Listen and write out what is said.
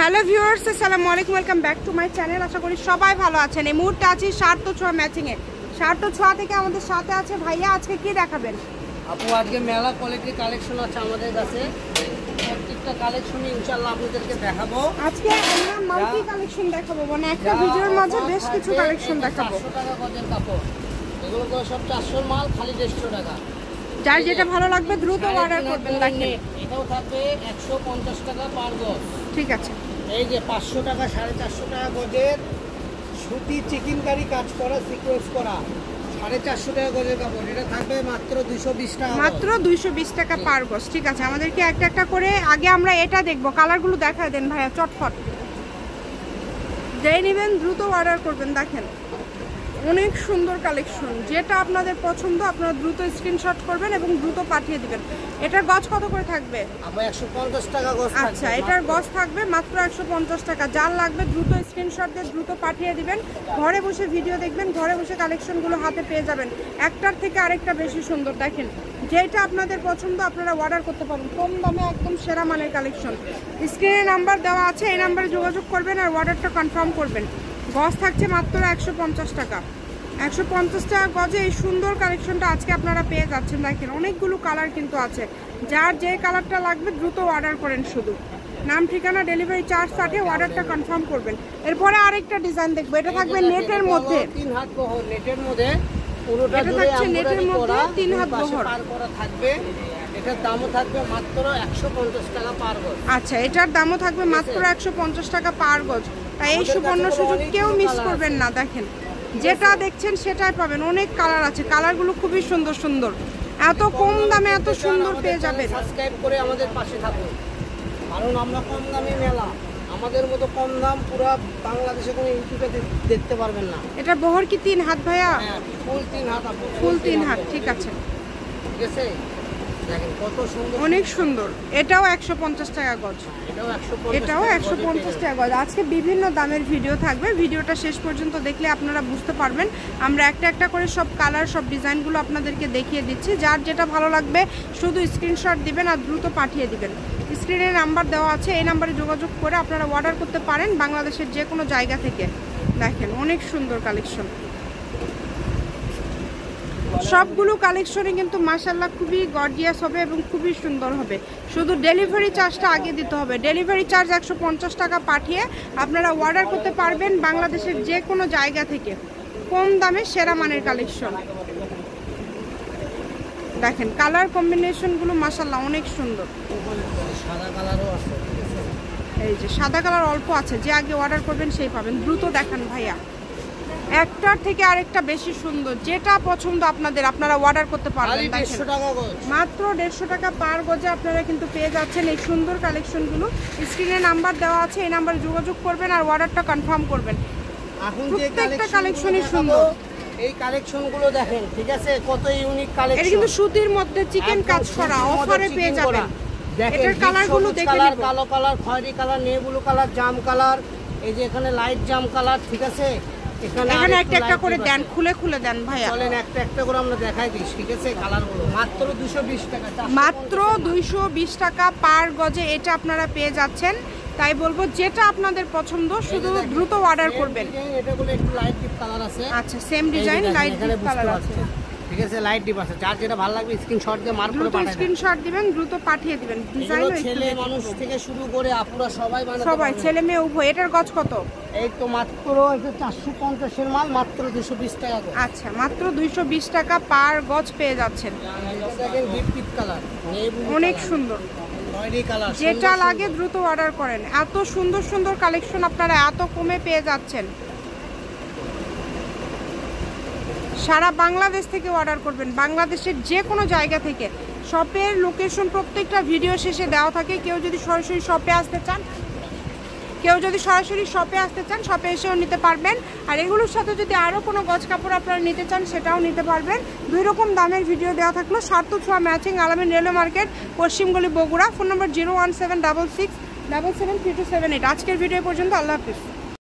Hello viewers, আসসালামু আলাইকুম, welcome back to my channel. আশা করি সবাই ভালো আছেন। এই মুহূর্তে আছি শার্ট তো ছোঁয়া ম্যাচিংয়ে। শার্ট তো ছোঁয়া থেকে আমাদের সাথে আছে ভাইয়া। আজকে কি দেখাবেন আপু? আজকে মেলা কোয়ালিটির কালেকশন আছে আমাদের কাছে। প্রত্যেকটা কালেকশন ইনশাআল্লাহ আপনাদেরকে দেখাবো। আজকে আমরা মাল্টি কালেকশন দেখাবো, মানে একটা ভিডিওর মাঝে বেশ কিছু কালেকশন দেখাবো। 400 টাকা গজের কাপড়, এগুলো তো সব 400 মাল, খালি 150 টাকা। যার যেটা ভালো লাগবে দ্রুত অর্ডার করবেন। দেখেন এটাও থাকবে 150 টাকা পার গজ। ঠিক আছে। এই যে 500 টাকা 450 টাকা গজের সুতি চিকেনকারি কাজ করা সিকোয়েন্স করা 450 টাকা গজের কাপড়। এটা থাকবে মাত্র 220 টাকা, মাত্র 220 টাকা পার গজ। ঠিক আছে, আমাদেরকে একটা একটা করে আগে আমরা এটা দেখবো। কালারগুলো দেখায় দেন ভাইয়া চটফট। যেই নেবেন দ্রুত অর্ডার করবেন। দেখেন অনেক সুন্দর কালেকশন, যেটা আপনাদের পছন্দ আপনারা দ্রুত স্ক্রিনশট করবেন এবং দ্রুত পাঠিয়ে দিবেন। এটার গজ কত করে থাকবে? আবার 150 টাকা গজ। আচ্ছা, এটার গজ থাকবে মাত্র 150 টাকা। যার লাগবে দ্রুত স্ক্রিনশট দিয়ে দ্রুত পাঠিয়ে দিবেন। ঘরে বসে ভিডিও দেখবেন, ঘরে বসে কালেকশনগুলো হাতে পেয়ে যাবেন। একটার থেকে আরেকটা বেশি সুন্দর। দেখেন যেটা আপনাদের পছন্দ আপনারা অর্ডার করতে পারেন। কম দামে একদম সেরা মানের কালেকশন। স্ক্রিনে নাম্বার দেওয়া আছে, এই নাম্বারে যোগাযোগ করবেন আর অর্ডারটা কনফার্ম করবেন। গজ থাকছে মাত্র 150 টাকা। 150 টাকা গজে এই সুন্দর কালেকশনটা আজকে আপনারা পেয়ে যাচ্ছেন। দেখেন অনেকগুলো কালার কিন্তু আছে। যার যে কালারটা লাগবে দ্রুত অর্ডার করেন। শুধু নাম, ঠিকানা, ডেলিভারি চার্জ সাথে অর্ডারটা কনফার্ম করবেন। এরপরে আরেকটা ডিজাইন দেখবো। এটা থাকবে নেটের মধ্যে, 3 হাত বহর নেটের মধ্যে। পুরোটা এটা থাকছে নেটের মধ্যে 3 হাত বহর পার করা থাকবে। এটার দামও থাকবে মাত্র 150 টাকা পার গজ। আচ্ছা, এটার দামও থাকবে মাত্র 150 টাকা পার গজ। তাই এই সুবর্ণ সুযোগ কেউ মিস করবেন না। দেখেন যেটা দেখছেন সেটাই পাবেন। অনেক কালার আছে, কালারগুলো খুবই সুন্দর সুন্দর। এত কম দামে এত সুন্দর পেয়ে যাবেন। সাবস্ক্রাইব করে আমাদের পাশে থাকুন, কারণ আমরা কম দামে মেলা। আমাদের মতো কম দাম পুরো বাংলাদেশে কোনো ইউটিউবে দেখতে পারবেন না। এটা বহর কি 3 হাত ভাইয়া? হ্যাঁ, ফুল 3 হাত আপু, ফুল 3 হাত। ঠিক আছে, ঠিক আছে। দেখেন কত সুন্দর, অনেক সুন্দর। এটাও 150 টাকা গজ। এটাও 150 টাকা গজ। আজকে বিভিন্ন দামের ভিডিও থাকবে। ভিডিওটা শেষ পর্যন্ত দেখলে আপনারা বুঝতে পারবেন। আমরা একটা একটা করে সব কালার সব ডিজাইনগুলো আপনাদেরকে দেখিয়ে দিচ্ছি। যার যেটা ভালো লাগবে শুধু স্ক্রিনশট দিবেন আর দ্রুত পাঠিয়ে দিবেন। স্ক্রিনে নাম্বার দেওয়া আছে, এই নাম্বারে যোগাযোগ করে আপনারা অর্ডার করতে পারেন বাংলাদেশের যে কোনো জায়গা থেকে। দেখেন অনেক সুন্দর কালেকশন। সবগুলো কালেকশনই কিন্তু মাশাআল্লাহ খুবই গর্জিয়াস হবে এবং খুবই সুন্দর হবে। শুধু ডেলিভারি চার্জটা আগে দিতে হবে। ডেলিভারি চার্জ 150 টাকা পাঠিয়ে আপনারা অর্ডার করতে পারবেন বাংলাদেশের যে কোনো জায়গা থেকে। কম দামে সেরা মানের কালেকশন। দেখেন কালার কম্বিনেশনগুলো মাশাআল্লাহ অনেক সুন্দর। সাদা কালারও আছে। এই যে সাদা কালার অল্প আছে, যে আগে অর্ডার করবেন সেই পাবেন। দ্রুত দেখান ভাইয়া, একটার থেকে আরেকটা বেশি সুন্দর। যেটা পছন্দ আপনাদের আপনারা অর্ডার করতে পারবেন। মাত্র 150 টাকা পার গজে আপনারা কিন্তু পেয়ে যাচ্ছেন এই সুন্দর কালেকশনগুলো। স্ক্রিনে নাম্বার দেওয়া আছে, এই নাম্বারে যোগাযোগ করবেন আর অর্ডারটা কনফার্ম করবেন। প্রত্যেকটা কালেকশনই সুন্দর। এই কালেকশনগুলো দেখেন, ঠিক আছে, কত ইউনিক কালেকশন। এটা কিন্তু সুতির মধ্যে চিকেন কাজ করা, অফারে পেয়ে যাবেন। এটার কালারগুলো দেখে নিন। কালো কালার, খয়েরি কালার, নেভি ব্লু কালার, জাম কালার, এই যে এখানে লাইট জাম কালার, ঠিক আছে। এখানে একটা একটা করে দেন, খুলে খুলে দেন ভাইয়া। চলেন একটা একটা করে আমরা দেখাই দিই, ঠিক আছে। কালারগুলো মাত্র 220 টাকা, মাত্র 220 টাকা পার গজে এটা আপনারা পেয়ে যাচ্ছেন। তাই বলবো যেটা আপনাদের পছন্দ শুধু দ্রুত অর্ডার করবেন। এটাগুলো একটু লাইট ডিপ কালার আছে। আচ্ছা, same design light deep colour আছে, ঠিক আছে। লাইট ডিপ আছে। যার যেটা ভালো লাগবে স্ক্রিনশট দিয়ে মার্ক করে পাঠাবেন। স্ক্রিনশট দিবেন, দ্রুত পাঠিয়ে দিবেন। ডিজাইন ছেলে মানুষ থেকে শুরু করে আপুরা সবাই বানাতে পারবে, সবাই ছেলে মেয়ে উভয়। এটার গজ কত? এই তো মাত্র এটা 450 এর মাল, মাত্র 220 টাকা। আচ্ছা, মাত্র 220 টাকা পার গজ পেয়ে যাচ্ছেন। দেখেন ডিপ ডিপ কালার, অনেক সুন্দর। কালার যেটা লাগে দ্রুত অর্ডার করেন। এত সুন্দর সুন্দর কালেকশন আপনারা এত কমে পেয়ে যাচ্ছেন। সারা বাংলাদেশ থেকে অর্ডার করবেন, বাংলাদেশের যে কোনো জায়গা থেকে। শপের লোকেশন প্রত্যেকটা ভিডিও শেষে দেওয়া থাকে। কেউ যদি সরাসরি শপে আসতে চান শপে এসেও নিতে পারবেন। আর এগুলোর সাথে যদি আরও কোনো গজ কাপড় আপনারা নিতে চান সেটাও নিতে পারবেন। 2 রকম দামের ভিডিও দেওয়া থাকলো। শার্ট তো Chhoya matching, Alamin railway market, Paschimgoli, Bogura. Phone number 01766773278। আজকের ভিডিও পর্যন্ত। আল্লাহ হাফিজ।